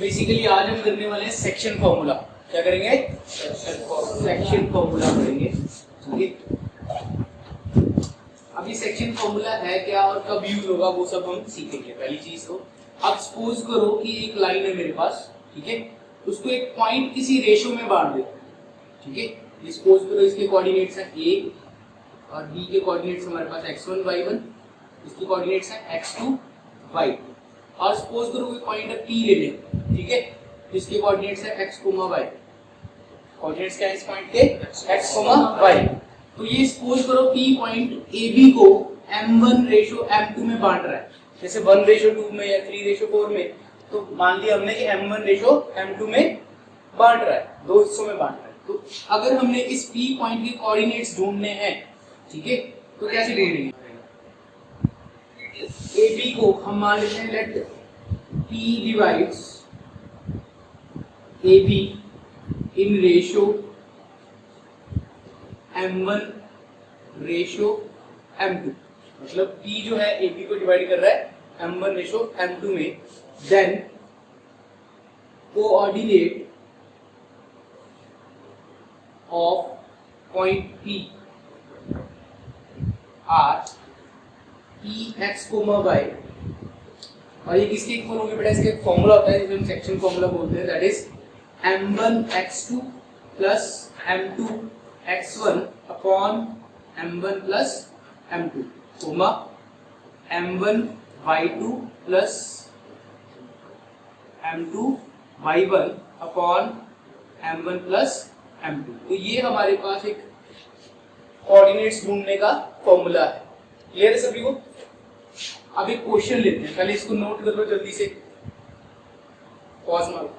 Basically आज हम करने वाले हैं सेक्शन फॉर्मूला। क्या करेंगे? सेक्शन फॉर्मूला करेंगे। ठीक है, अभी सेक्शन फॉर्मूला है क्या और कब यूज होगा वो सब हम सीखेंगे। पहली चीज तो अब सपोज करो कि एक लाइन है मेरे पास, ठीक है, उसको एक पॉइंट किसी रेशियो में बांट दे। ठीक है, सपोज करो इसके कोऑर्डिनेट्स हैं a और b के कोऑर्डिनेट्स हमारे पास x1 y1, इसके कोऑर्डिनेट्स हैं x2 y2, और सपोज करो कोई पॉइंट है p ले लें। ठीक है, इसके कोऑर्डिनेट्स है x, y। कोऑर्डिनेट्स क्या है इस पॉइंट के? x, y। तो ये सपोज करो p पॉइंट AB को m1 रेशियो m2 में बांट रहा है, जैसे 1 रेशियो 2 में या 3 रेशियो 4 में। तो मान लिया हमने कि m1 रेशियो m2 में बांट रहा है, दो हिस्सों में बांट रहा है। तो अगर हमने इस p पॉइंट के कोऑर्डिनेट्स ढूंढने हैं, ठीक है, तो कैसे ढूंढेंगे? AB को हम मान लेते हैं let p divides AB in ratio m1 ratio m2, मतलब p जो है AB को डिवाइड कर रहा है m1 रेशियो m2 में। Then coordinate of point P are x, y, और ये किसके इक्वल होंगे बेटा? इसके फॉर्मूला होता है जिसे हम सेक्शन फॉर्मूला बोलते हैं, that is m1 x2 plus m2 x1 upon m1 plus m2 comma m1 y2 plus m2 y1 upon m1 plus m2। तो ये हमारे पास एक कोऑर्डिनेट्स ढूंढने का फॉर्मूला है। क्लियर है सभी को? अब एक क्वेश्चन लेते हैं, पहले इसको नोट कर लो जल्दी से, पॉज मारो।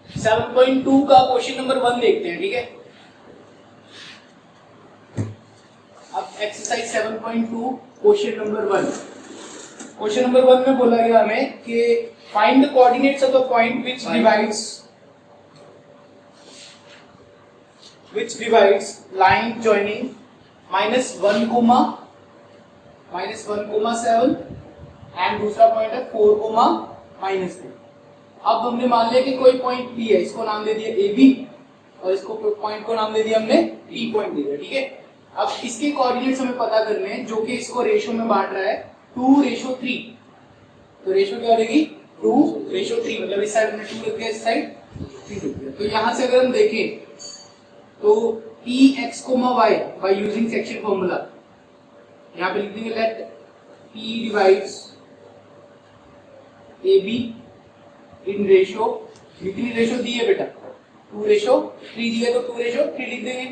7.2 का क्वेश्चन नंबर 1 देखते हैं। ठीक है, अब exercise 7.2 question number 1। Question number 1 में बोला गया हमें कि find the coordinates of the point which divides line joining -1, -1,7 and दूसरा पॉइंट है 4, अब हमने मान लिया कि कोई पॉइंट P है, इसको नाम दे दिया AB और इसको पॉइंट को नाम दे दिया हमने P पॉइंट दे दिया। ठीक है, अब इसके कोऑर्डिनेट्स हमें पता करने हैं जो कि इसको रेशियो में बांट रहा है 2:3। तो रेशियो क्या हो जाएगी? 2:3, मतलब इस साइड में 2 रख दिया, इस साइड 3 रख दिया। तो यहां से अगर हम देखें तो Px, y by using section formula, यहाँ पे लिख देंगे let P divides AB in ratio, कितनी रेशियो दी है बेटा? 2:3 दी है, तो 2:3 लिख देंगे,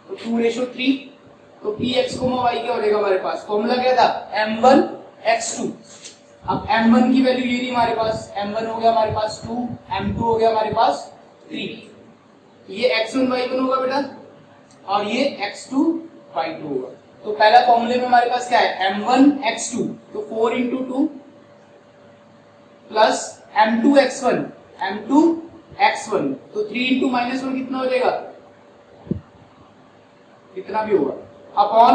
तो 2:3। तो Px, y क्या हो जाएगा हमारे पास? फॉर्मूला क्या था? m1 x2। अब m1 की वैल्यू ये रही हमारे पास, m1 हो गया हमारे पास 2, m2 हो गया हमारे पास 3। ये x1 y1 होगा बेटा और ये x2 y2 होगा। तो पहला फॉर्मूले में हमारे पास क्या है? m1 x2, तो 4 into 2 प्लस m2 x1, तो 3 into -1 कितना हो जाएगा? कितना भी होगा, अपॉन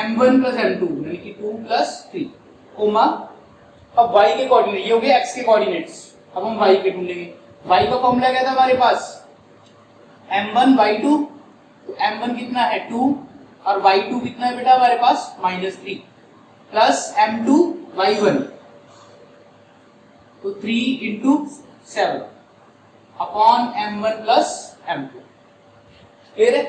m1 प्लस m2 यानी कि 2 प्लस 3 कोमा। अब y के कोऑर्डिनेट, ये हो गए x के कोऑर्डिनेट्स, अब हम y के ढूंढेंगे। y का फॉर्मूला क्या था हमारे पास? m1 y2, तो m1 कितना है 2 और y2 कितना है बेटा हमारे पास? -3 प्लस m2 y1, तो 3 into 7 upon m1 plus m2। Clear है?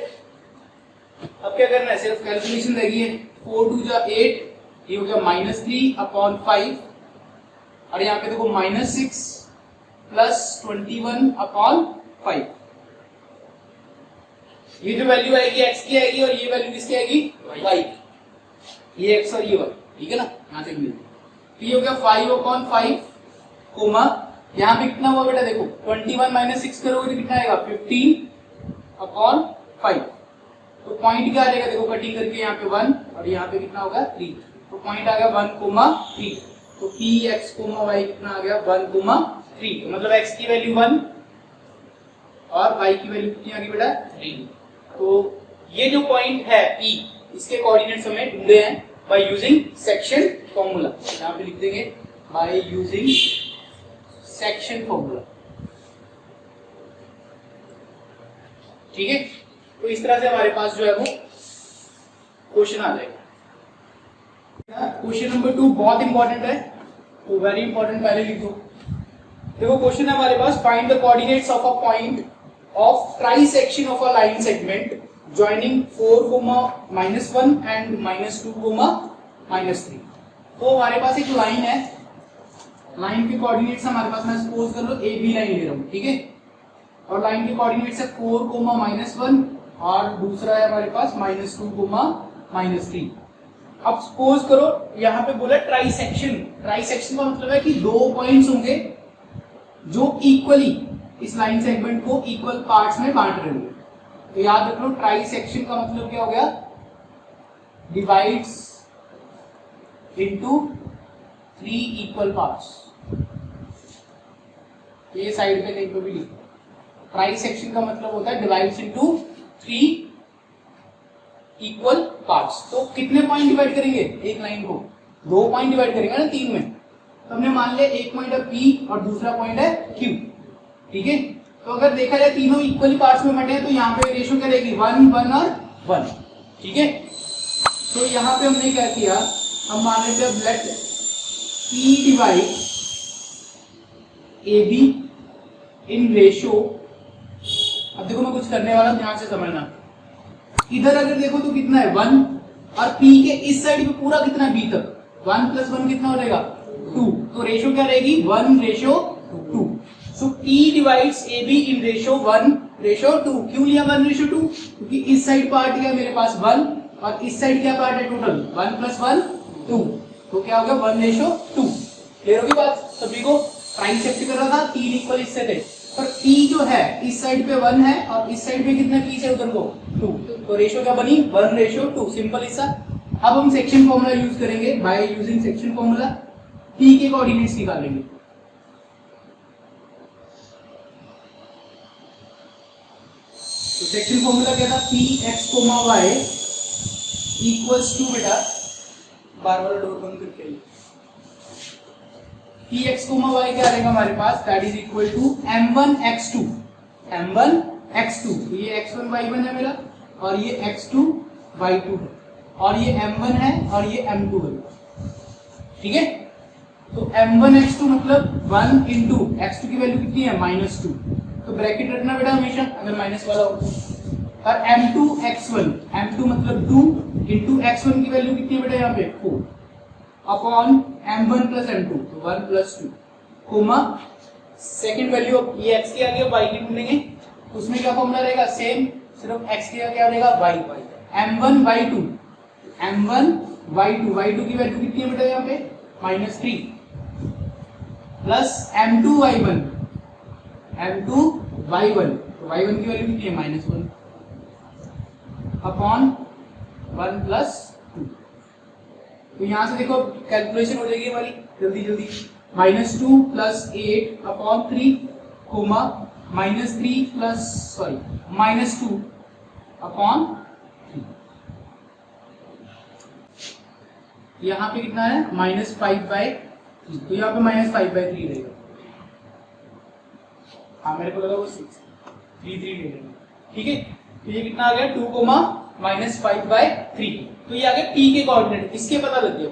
अब क्या करना है? सिर्फ कैलकुलेशन रहेगी है। 4 2 जा 8, ये हो गया -3 अपॉन 5, और यहाँ पे देखो -6 प्लस 21 अपॉन 5। ये जो वैल्यू आएगी x की आएगी और ये वैल्यू किसकी आएगी? y की। ये x और ये y, ठीक है ना, यहां से मिल। तो ये हो गया 5/5 कोमा, यहाँ पे कितना हुआ बेटा? देखो 21 - 6 करोगे तो कितना आएगा? 15/5। तो पॉइंट क्या आ जाएगा? देखो कटिंग करके यहाँ पे 1 और यहाँ पे कितना होगा? 3। तो पॉइंट आ गया 1,3। तो Px, y कितना आ गया? 1,3। तो मतलब x की वैल्यू 1 और y की वैल्यू कितनी आ गई बेटा? 3। तो ये जो पॉइंट है P, इसके कोऑर्डिनेट्स हमें ढूंढे हैं बाय यूजिंग सेक्शन फॉर्मूला। यहाँ पे लिख देंगे बाय यूजिंग सेक्शन फॉर्मूला। ठीक है, तो इस तरह से हमारे पास जो है वो क्वेश्चन आ जाएगा। क्वेश्चन नंबर 2 बहुत इंपॉर्टेंट है, तो वेरी इंपॉर्टेंट, पहले लिख दो। देखो क्वेश्चन है हमारे पास, find the coordinates of a point of trisection of a line segment joining 4,-1 and -2,-3। तो हमारे पास एक लाइन है, लाइन के कोऑर्डिनेट्स हमारे पास, मैं सपोज कर लो ए बी लाइन ले रहा हूँ, ठीक है, और लाइन के कोऑर्डिनेट्स है 4,-1 और दूसरा है हमारे पास -2,-3। अब सपोज करो यहाँ पे बोला ट्राई सेक्शन। ट्राई सेक्शन का मतलब है कि दो पॉइंट्स होंगे जो इक्वली इस लाइन सेगमेंट को इक्वल पार्ट्स में बांट रहे होंगे। तो याद रख लो, ट्राई सेक्शन का मतलब क्या हो गया, डिवाइड्स इनटू 3 इक्वल पार्ट्स। ये साइड पे कहीं पे भी लिखो, ट्राई सेक्शन का मतलब होता है डिवाइड्स इनटू 3 इक्वल पार्ट्स। तो कितने पॉइंट डिवाइड करेंगे एक लाइन को, 2 पॉइंट डिवाइड करेंगे ना 3 में। तो हमने मान लिया एक पॉइंट है P और दूसरा पॉइंट है Q, ठीक है। तो अगर देखा जाए तीनों इक्वली पार्ट्स में बंटे हैं तो यहाँ पे रेशियो क्या रहेगी, 1, 1 और 1, ठीक है। तो यहाँ पे हमने क्या किया, हम मान लेते हैं let P divide AB in ratio. अब देखो मैं कुछ करने वाला, ध्यान से समझना। इधर अगर देखो तो कितना है 1, और P के इस साइड पे पूरा कितना है B तक, 1 + 1 कितना हो जाएगा 2। तो रेशियो क्या रहेगी 1:2। सो P divides AB in ratio 1:2। क्यों लिया 1:2? क्योंकि इस साइड पार्ट क्या है मेरे पास 1 और इस साइड क्या पार्ट है टोटल 1 + 1 2। तो क्या हो गया 1:2। क्लियर होगी बात सभी को? ट्राई सेक्शन कर रहा था, 3 इक्वल हिस्से थे, पर P जो है इस साइड पे 1 है और इस साइड पे कितने P से उधर को 2। तो रेशियो क्या बनी 1:2, सिंपल हिस्सा। अब हम सेक्शन फॉर्मूला यूज करेंगे, by using section formula P के कोऑर्डिनेट्स निकालेंगे। तो सेक्शन फॉर्मूला क्या था, Px, y इक्वल्स टू, बेटा बार बार डोर बंद करके, Px, y क्या रहेगा हमारे पास, that is equal to m1x2। तो ये x1 y1 है मेरा, और ये x2 y2 है, और ये m1 है और ये m2 है, ठीक है। तो m1x2 मतलब 1 इंटू x2 की वैल्यू कितनी है -2, तो ब्रैकेट रखना बेटा हमेशा अगर माइनस वाला हो। और m2x1, m2 मतलब 2 इंटू x1 की वैल्यू कितनी है बेटा यहाँ पे 4 अपॉन m1 + m2, तो 1 + 2 कोमा सेकंड वैल्यू, ये x की आ गई y की ढूंढेंगे, उसमें क्या फॉर्मूला रहेगा सेम, सिर्फ x की क्या रहेगा y, m1 y2, y2 की वैल्यू कितनी है बेटा यहाँ पे -3 प्लस m2 y1, तो y1 की वैल्यू कितनी है -1 अपॉन 1 + 2। तो यहां से देखो कैलकुलेशन हो जाएगी हमारी जल्दी जल्दी, -2 + 8 अपॉन 3 कोमा -2 अपॉन 3। यहाँ पे कितना है -5/3, तो यहाँ पे -5/3 रहेगा। हाँ मेरे को लगा वो 3 ले लेंगे, ठीक है। तो ये कितना आ गया 2, -5/3। तो ये आ गया P के कोऑर्डिनेट, इसके पता लग गया।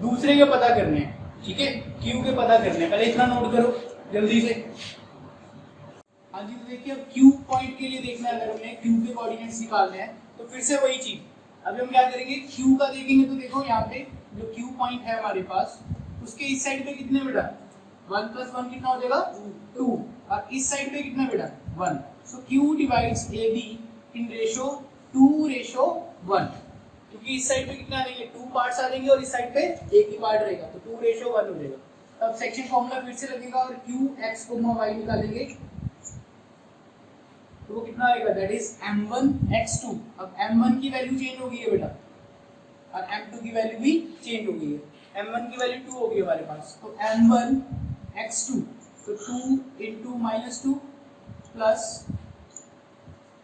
दूसरे के पता करने हैं, ठीक है, Q के पता करने हैं, पहले इतना नोट करो जल्दी से। हाँ जी, तो देखिए अब Q पॉइंट के लिए देखना है, अगर हमें Q के कोऑर्डिनेट्स निकालने हैं तो फिर से वही चीज, अभी हम क्या करेंगे Q का देखेंगे। तो देखो यहाँ पे जो Q पॉइंट है हमारे पास, उसके इस साइड पे कितने बेटा 1 + 1 कितना हो जाएगा 2, और इस साइड पे कितना बेटा 1। सो Q divides AB in ratio 2:1, क्योंकि इस साइड पे कितना आ जाएंगे 2 पार्ट्स आ जाएंगे और इस साइड पे एक ही पार्ट रहेगा, तो 2:1 हो जाएगा। तब सेक्शन फॉर्मूला फिर से लगेगा और Qx, y निकालेंगे, तो वो कितना आएगा दैट इज m1x2। अब m1 की वैल्यू चेंज हो गई है बेटा और m2 की वैल्यू भी चेंज हो गई है। m1 की वैल्यू 2 हो गई हमारे पास, तो m1x2, तो 2 × -2 प्लस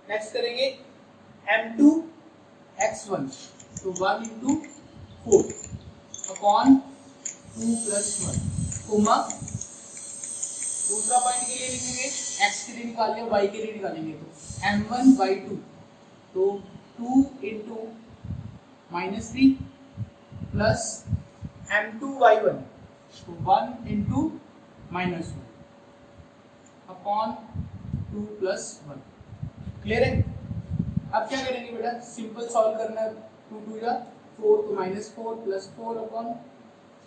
नेक्स्ट करेंगे m2x1, तो 1 × 4 अपॉन 2 प्लस 1 कोमा दूसरा पॉइंट के लिए लिखेंगे x के लिए निकाल लिया, y के लिए निकालेंगे तो m1/2 तो 2 इंटू -3 प्लस m2/1 तो 1 इंटू -1 अपॉन 2 प्लस 1। क्लियर है? अब क्या करेंगे बेटा, सिंपल सॉल्व करना है। 2 2 जा 4 तो -4 प्लस 4 अपॉन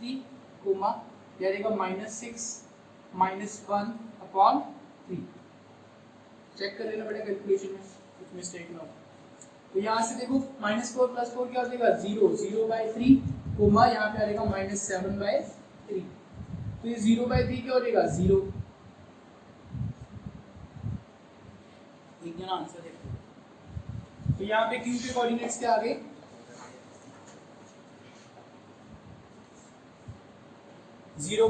3 कोमा क्या रहेगा -6 -1 अपॉन 3। चेक कर लेना बेटा कैलकुलेशन में कुछ मिस्टेक ना हो। तो यहाँ से देखो -4 प्लस 4 क्या हो जाएगा 0/3 कोमा यहाँ पे आ जाएगा -7/3 तो ये 0/3 क्या हो जाएगा 0। एक जना आंसर देखो तो यहाँ पे क्यू के कोऑर्डिनेट्स क्या आ गए 0,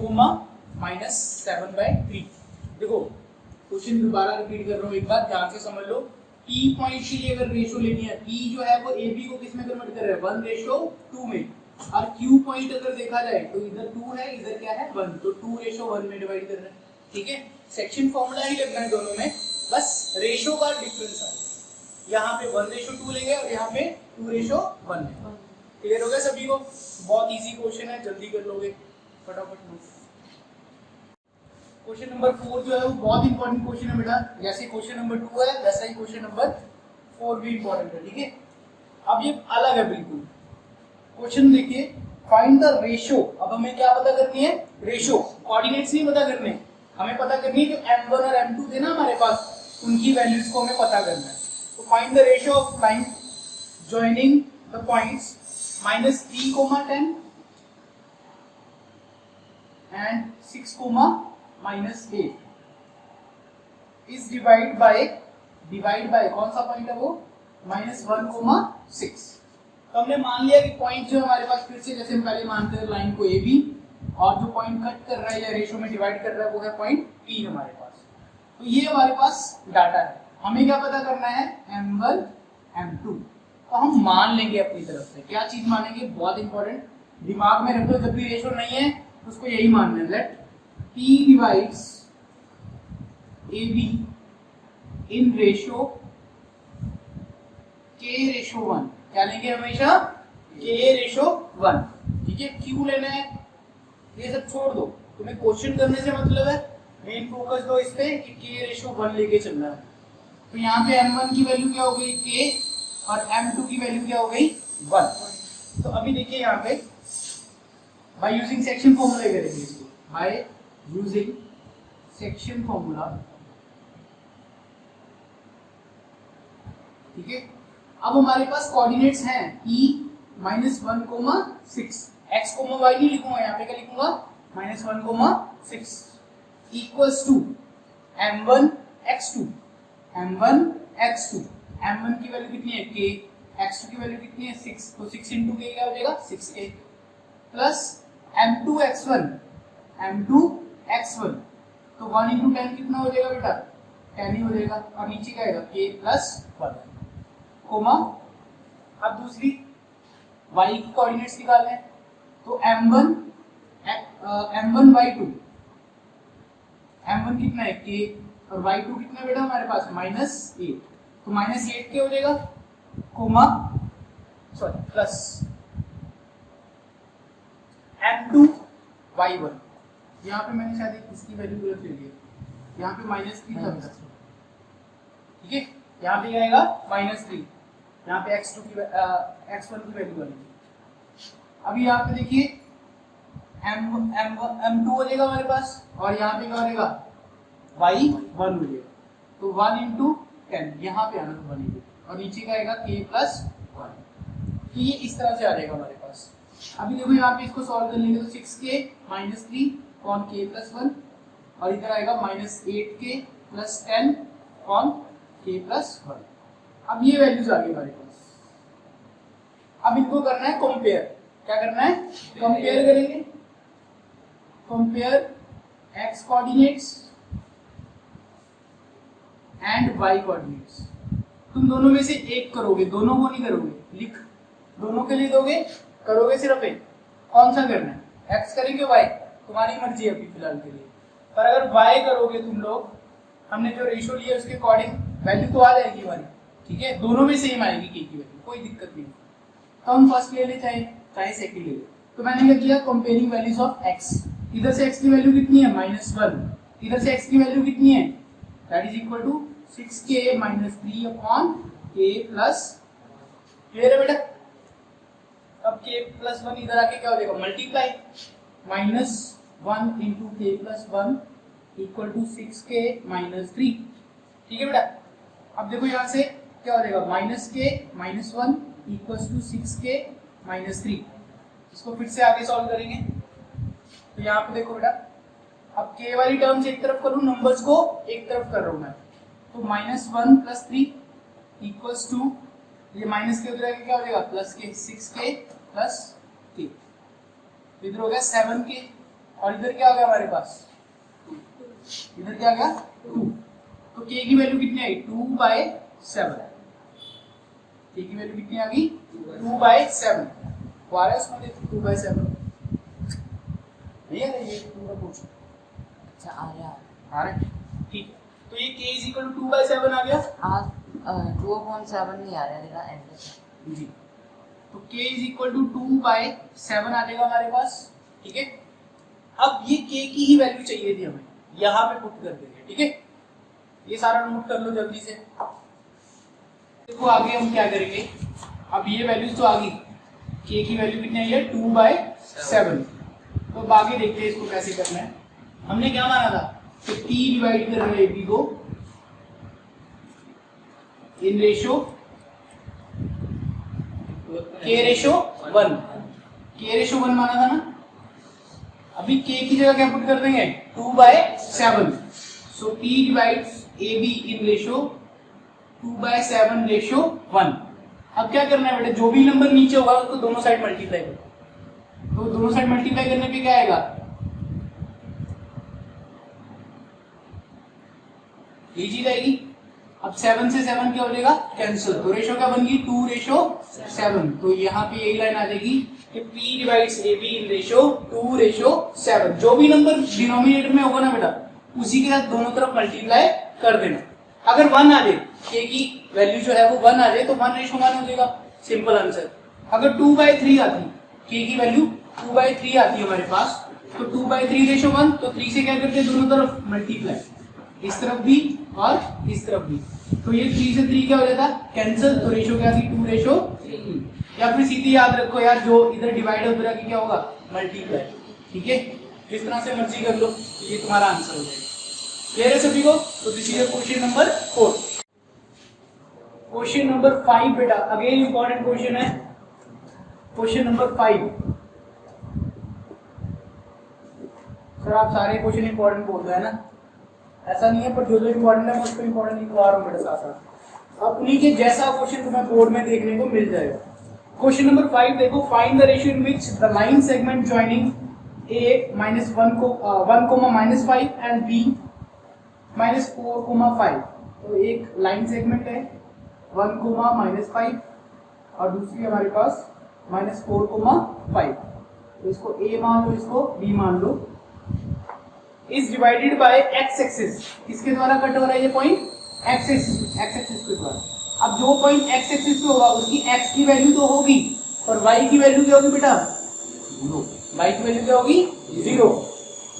-7/3। देखो क्वेश्चन दोबारा रिपीट कर रहा हूँ एक बार ध्यान से समझ लो। P पॉइंट की अगर रेशो लेनी है, P जो है वो AB को किस में कन्वर्ट कर रहा है 1:2 में, और Q पॉइंट अगर देखा जाए तो इधर 2 है इधर क्या है 1 तो 2:1 में डिवाइड कर रहा है। ठीक है, सेक्शन फॉर्मूला ही लगना है दोनों में, बस रेशो का डिफरेंस है। यहाँ पे 1:2 लेंगे और यहाँ पे 2:1 है। क्लियर हो गया सभी को? बहुत इजी क्वेश्चन है, जल्दी कर लोगे फटाफट। क्वेश्चन नंबर 4 जो है वो बहुत इंपॉर्टेंट क्वेश्चन है बेटा, जैसे क्वेश्चन नंबर 2 है वैसा ही क्वेश्चन नंबर 4 भी इंपॉर्टेंट है। ठीक है, अब ये अलग है बिल्कुल। क्वेश्चन देखिए, फाइंड द रेशो। अब हमें क्या पता करनी है, रेशो, कोऑर्डिनेट्स नहीं पता करने, हमें पता करनी है जो m1 और m2 थे ना हमारे पास, उनकी वैल्यूज को हमें पता करना है। तो find the ratio of line joining the points -3, 10 and 6, -8 is divide by कौन सा पॉइंट है वो -1, 6। तो हमने मान लिया कि पॉइंट जो हमारे पास, फिर से जैसे हम पहले मानते हैं लाइन को AB, और जो पॉइंट कट कर रहा है या रेशो में डिवाइड कर रहा है वो है पॉइंट P हमारे पास। तो ये हमारे पास डाटा है, हमें क्या पता करना है m1 m2। तो हम मान लेंगे अपनी तरफ से, क्या चीज मानेंगे, बहुत इंपॉर्टेंट, दिमाग में रख लो, जब भी रेशो नहीं है तो उसको यही मानना है, late P divides AB in ratio K:1। क्या लेंगे हमेशा K:1। ठीक है, क्यों लेना है ये सब छोड़ दो, तुम्हें क्वेश्चन करने से मतलब है, मेन फोकस दो इस पे कि K:1 लेके चलना है। तो यहाँ पे m1 की वैल्यू क्या हो गई K और m2 की वैल्यू क्या हो गई 1। तो अभी देखिए यहाँ पे बाय यूजिंग सेक्शन फॉर्मूला करेंगे इसको, बाय यूजिंग सेक्शन फॉर्मूला। ठीक है, अब हमारे पास कोऑर्डिनेट्स हैं E -1, 6, x, y नहीं लिखूंगा यहाँ पे, क्या लिखूंगा -1, 6 equals to m1 x2 m1 की वैल्यू कितनी है K, x2 की वैल्यू कितनी है 6, तो 6 इंटू K क्या हो जाएगा 6K प्लस m2 x1 तो 1 इंटू 10 कितना हो जाएगा बेटा 10 ही हो जाएगा, और नीचे क्या आएगा K प्लस 1 कोमा। अब दूसरी y की कोऑर्डिनेट्स निकालने हैं, तो m1/2 m1 कितना है K और y2 कितना बेटा हमारे पास -8, तो -8 क्या हो जाएगा कोमा प्लस m2/1। यहाँ पे मैंने शायद इसकी वैल्यू गलत ले ली है, यहाँ पे -3 था। ठीक है, यहाँ पे क्या आएगा -3, यहाँ पे x1 की वैल्यू बनेगी। अभी यहाँ पे देखिए m2 हो जाएगा हमारे पास, और यहाँ पे क्या हो जाएगा y1 हो जाएगा, तो 1 इंटू 10 यहाँ पे आना तो बनेगी, और नीचे का आएगा K प्लस 1। तो ये इस तरह से आ जाएगा हमारे पास। अभी देखो यहाँ पे इसको सॉल्व कर लेंगे तो 6K -3 कॉन K प्लस 1, और इधर आएगा -8K plus 10 cone K plus 1। अब ये वैल्यूज आ गई हमारे पास। अब इनको करना है कंपेयर, क्या करना है कंपेयर करेंगे, compare x coordinates and y coordinates. तुम दोनों में से एक करोगे, दोनों को नहीं करोगे, लिख दोनों के लिए दोगे, करोगे सिर्फ एक। कौन सा करना है x करेंगे y, तुम्हारी मर्जी है अभी फिलहाल के लिए। पर अगर y करोगे तुम लोग, हमने जो रेशियो लिया उसके अकॉर्डिंग वैल्यू तो आ जाएगी हमारी, ठीक है, दोनों में सेम आएगी k की वैल्यू, कोई दिक्कत नहीं। तो हम फर्स्ट ले ले चाहे सेकंड ले ले। तो मैंने क्या किया, कंपेयरिंग वैल्यूज ऑफ x। इधर से x की वैल्यू कितनी है -1, इधर से x की वैल्यू कितनी है, that is equal to 6k - 3 upon k plus, clear है बेटा। अब k प्लस 1 इधर आके क्या हो जाएगा, multiply, -1 into k plus 1 equal to 6k - 3, ठीक है बेटा। अब देखो यहाँ से क्या हो जाएगा, -k - 1 इक्वल्स टू 6k - 3। इसको फिर से आगे सॉल्व करेंगे। तो यहाँ पे देखो बेटा, अब k वाली टर्म्स एक तरफ करूँ, नंबर्स को एक तरफ कर रहा हूँ मैं, तो -1 + 3 इक्वल्स टू, ये माइनस के उधर आके क्या हो जाएगा, प्लस के, 6k + k, इधर हो गया 7k, और इधर क्या हो गया हमारे पास, इधर क्या आ गया 2। तो k की वैल्यू कितनी आई, 2/7, k की वैल्यू कितनी आ गई, 2/7। वो आ रहा है उसमें, देखो 2/7 नहीं आ रहा, ये पूरा पूछ, अच्छा आ रहा है, ठीक है। तो ये k = 2/7 आ गया, 2/7 नहीं आ रहा मेरा एंड जी। तो k = 2/7 आ जाएगा हमारे पास, ठीक है। अब ये k की ही वैल्यू चाहिए थी हमें, यहाँ पे पुट कर देंगे, ठीक है। ये सारा नोट कर लो जल्दी से। देखो आगे हम क्या करेंगे, अब ये वैल्यूज तो आ गई, k की वैल्यू कितनी आई है, 2/7। तो अब आगे देखते हैं इसको कैसे करना है। हमने क्या माना था कि t डिवाइड कर रहे हैं ab को इन रेशियो k/1, k/1 माना था ना। अभी k की जगह क्या पुट कर देंगे, 2/7। सो t divides ab in ratio 2/7/1। अब क्या करना है बेटा, जो भी नंबर नीचे होगा उसको दोनों साइड मल्टीप्लाई करो। तो दोनों साइड मल्टीप्लाई करने पे क्या आएगा, ये चीज आएगी। अब 7 से 7 क्या हो जाएगा, कैंसिल, तो रेशो क्या बन गई, 2/7। तो यहाँ पे यही लाइन आ जाएगी कि p divides ab in ratio 2/7। जो भी नंबर डिनोमिनेटर में होगा ना बेटा, उसी के साथ दोनों तरफ मल्टीप्लाई कर देना। अगर 1 आ जाए, k की वैल्यू जो है वो 1 आ जाए, तो 1/1 हो जाएगा, सिंपल आंसर। अगर 2/3 आती, k की वैल्यू 2/3 आती है हमारे पास, तो 2/3/1, तो 3 से क्या करते हैं, दोनों तरफ मल्टीप्लाई, इस तरफ भी और इस तरफ भी। तो ये 3 से 3 क्या हो जाता है, कैंसिल, तो रेशो क्या थी, 2/3। या फिर सीधी याद रखो यार, जो इधर डिवाइड है उधर क्या होगा, मल्टीप्लाई, ठीक है। जिस तरह से मर्जी कर लो, ये तुम्हारा आंसर हो जाएगा। क्लियर है सभी को। तो this is question number 4। Question number 5 बेटा, अगेन इंपॉर्टेंट क्वेश्चन है, क्वेश्चन नंबर 5। सर आप सारे क्वेश्चन इंपॉर्टेंट बोल रहे हैं ना, ऐसा नहीं है, पर जो जो इंपॉर्टेंट है उसको इंपॉर्टेंट लिखवा रहा हूँ बेटा साथ साथ। अब उन्हीं के जैसा क्वेश्चन तुम्हें बोर्ड में देखने को मिल जाएगा। क्वेश्चन नंबर 5 देखो, find the ratio in which the line segment joining a -1 को 1, -5 एंड b -4, 5। तो एक लाइन सेगमेंट है 1, -5 और दूसरी हमारे पास -4, 5। तो इसको a मान लो, इसको b मान लो। Is divided by x axis, किसके द्वारा कट हो रहा है ये पॉइंट, x एक्सिस के द्वारा। अब जो पॉइंट x एक्सिस पे होगा उसकी x की वैल्यू तो होगी, और y की वैल्यू क्या होगी बेटा, 0। y की वैल्यू क्या होगी, 0।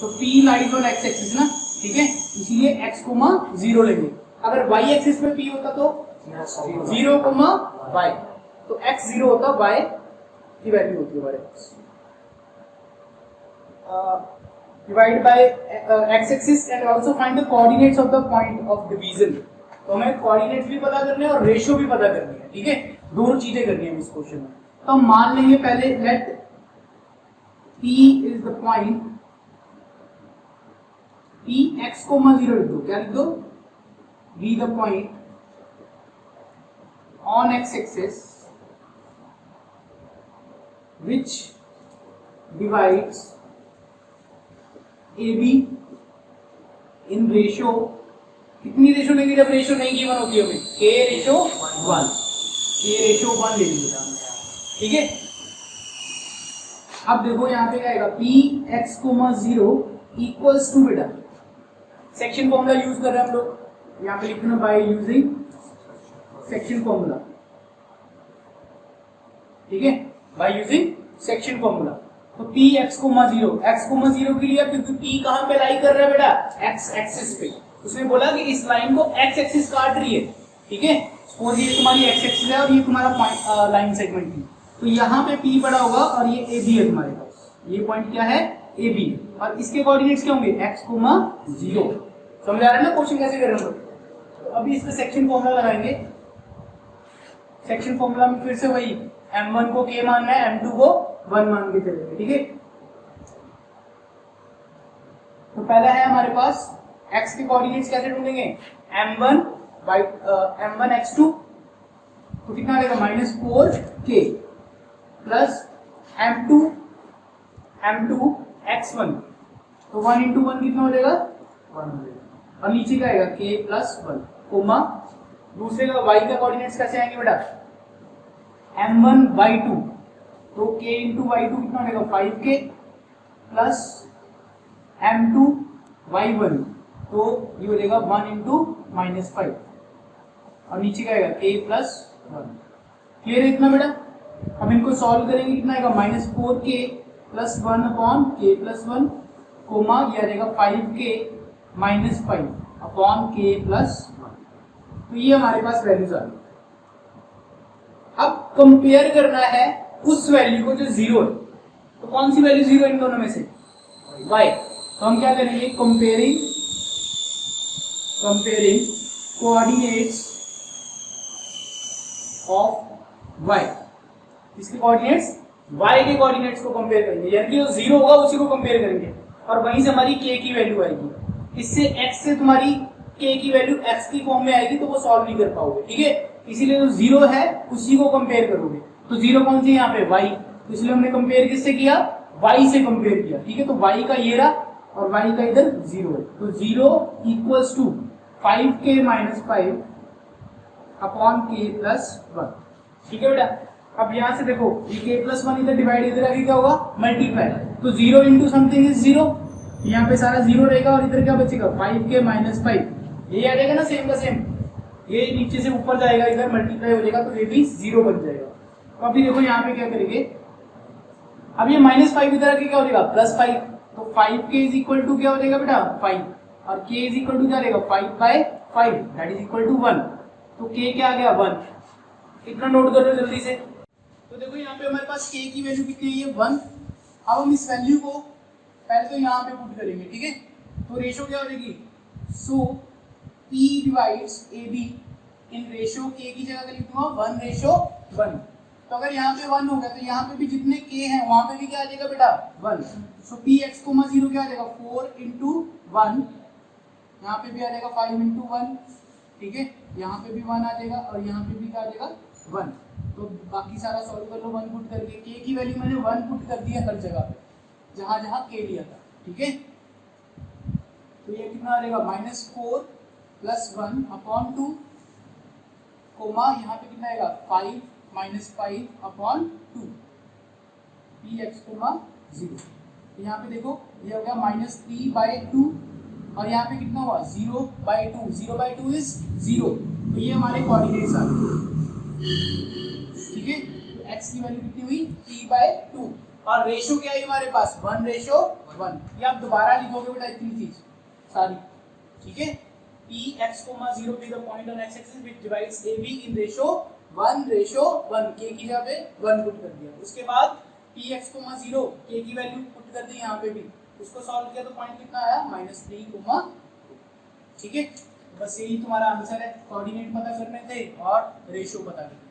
तो p lies on x axis ना, ठीक है, इसीलिए x, 0 लेंगे। अगर y एक्सिस पे p होता तो 0, y, तो x 0 होता, y की वैल्यू होती है हमारे पास। Divide by x-axis and also find the coordinates of the point of division। तो हमें कोऑर्डिनेट्स भी पता करने हैं और रेशियो भी पता करनी है, ठीक है, दोनों चीजें करनी है इस क्वेश्चन में। तो हम मान लेंगे पहले, let p is the point, p x, 0 लिख दो, क्या लिख दो, be the point on x-axis which divides AB in ratio, कितनी रेशियो लेंगे, जब रेशियो नहीं गिवन होती है हमें, k/1 ले लीजिए, ठीक है। अब देखो यहाँ पे क्या आएगा, P X comma 0 equals to बेटा सेक्शन फॉर्मूला यूज कर रहे हैं हम लोग, यहाँ पे लिखना बाय यूजिंग सेक्शन फॉर्मूला, ठीक है, बाय यूजिंग सेक्शन फॉर्मूला। तो पी एक्स कोमा 0 के लिए, क्योंकि पी कहां पे लाई कर रहा है बेटा, एक्स एक्सिस पे, उसने बोला कि इस लाइन को एक्स एक्सिस काट रही है, ठीक है, सपोज ये तुम्हारी एक्स एक्सिस है और ये तुम्हारा लाइन सेगमेंट थी, तो यहाँ पे पी पड़ा होगा और ये ए बी है तुम्हारे पास, ये पॉइंट क्या है, ए बी, और इसके कोऑर्डिनेट्स क्या होंगे, एक्स कोमा 0। समझ आ रहा है ना क्वेश्चन कैसे कर रहे हैं। तो अभी इसका सेक्शन फॉर्मूला लगाएंगे, सेक्शन फॉर्मूला में फिर से वही m1 को k मानना है, m2 को 1 मान के चलेंगे, ठीक है। तो पहला है हमारे पास x के कोऑर्डिनेट्स कैसे ढूंढेंगे, m1 x2, तो कितना आएगा -4k प्लस m2 x1, तो 1 इंटू 1 कितना हो जाएगा, 1 हो जाएगा, और नीचे क्या आएगा k प्लस 1 कोमा, दूसरे का y का कोऑर्डिनेट्स कैसे आएंगे बेटा, m1/2, तो k इंटू y2 कितना हो जाएगा 5k प्लस m2/1, तो ये हो जाएगा 1 इंटू -5, और नीचे क्या आएगा k प्लस 1। क्लियर है इतना बेटा। अब इनको सॉल्व करेंगे, कितना आएगा -4k plus 1 upon k plus 1 comma, ये आ जाएगा 5k minus 5 upon k plus 1। तो ये हमारे पास वैल्यूज आ गई। अब कंपेयर करना है उस वैल्यू को जो 0 है, तो कौन सी वैल्यू 0 इन दोनों में से, y, तो हम क्या करेंगे, कंपेयरिंग कोऑर्डिनेट्स ऑफ y, इसके कोऑर्डिनेट्स y के कोऑर्डिनेट्स को कंपेयर करेंगे, यानी कि जो 0 होगा उसी को कंपेयर करेंगे, और वहीं से हमारी k की वैल्यू आएगी, इससे x से तुम्हारी k की वैल्यू x की फॉर्म में आएगी, तो वो सॉल्व नहीं कर पाओगे, ठीक है, इसीलिए जो 0 है उसी को कंपेयर करोगे। तो 0 कौन सी यहाँ पे, y, तो इसलिए हमने कंपेयर किससे किया, y से कंपेयर किया, ठीक है, तो y का ये रहा और y का इधर 0 है, तो 0 equals to 5k minus 5 upon k plus 1, ठीक है बेटा। अब यहाँ से देखो, ये k प्लस 1 इधर डिवाइड, इधर आगे क्या होगा, मल्टीप्लाई, तो 0 इंटू समथिंग इज 0, यहाँ पे सारा 0 रहेगा, और इधर क्या बचेगा 5k माइनस 5, ये आ जाएगा ना सेम का सेम, ये नीचे से ऊपर जाएगा, इधर मल्टीप्लाई हो जाएगा, तो ये भी 0 बन जाएगा। तो अभी देखो यहाँ पे क्या करेंगे, अब ये -5 इधर आके क्या हो जाएगा +5, तो 5k इज इक्वल टू क्या हो जाएगा बेटा 5, और k इज इक्वल टू क्या रहेगा 5/5 दैट इज इक्वल टू 1, तो k क्या आ गया 1, इतना नोट कर लो जल्दी से। तो देखो यहाँ पे हमारे पास k की वैल्यू कितनी है 1। अब हम इस वैल्यू को पहले तो यहाँ पे पुट करेंगे, ठीक है, तो रेशो क्या हो जाएगी, सो P divides AB in ratio k की जगह का लिख दूंगा 1:1, तो अगर यहाँ पे 1 हो गया तो यहाँ पे भी जितने k हैं वहां पे भी क्या आ जाएगा बेटा 1, सो px, 0 क्या आ जाएगा 4 इंटू 1, यहाँ पे भी आ जाएगा 5 इंटू 1, ठीक है, यहाँ पे भी 1 आ जाएगा और यहाँ पे भी क्या आ जाएगा 1, तो बाकी सारा सॉल्व कर लो 1 पुट करके, k की वैल्यू मैंने 1 पुट कर दिया हर जगह पे जहां जहां k लिया था, ठीक है, तो ये कितना आ जाएगा -4 प्लस 1 अपॉन 2 कोमा, यहाँ पे कितना आएगा 5 माइनस 5 अपॉन 2 px, 0, तो यहाँ पे देखो ये हो गया -3/2, और यहाँ पे कितना हुआ 0/2, 0/2 इज 0, तो ये हमारे कोऑर्डिनेट्स आ गए, ठीक है, तो x की वैल्यू कितनी हुई 3/2, और रेशो क्या है हमारे पास 1:1, ये आप दोबारा लिखोगे बेटा इतनी चीज सारी, ठीक है, px, 0 be the point on x-axis which divides AB in ratio 1:1, k की जगह पे 1 पुट कर दिया, उसके बाद px, 0 k की वैल्यू पुट कर दी यहाँ पे भी, उसको सॉल्व किया तो पॉइंट कितना आया -3, ठीक है, बस यही तुम्हारा आंसर है, कोऑर्डिनेट पता करने थे और रेशो पता करने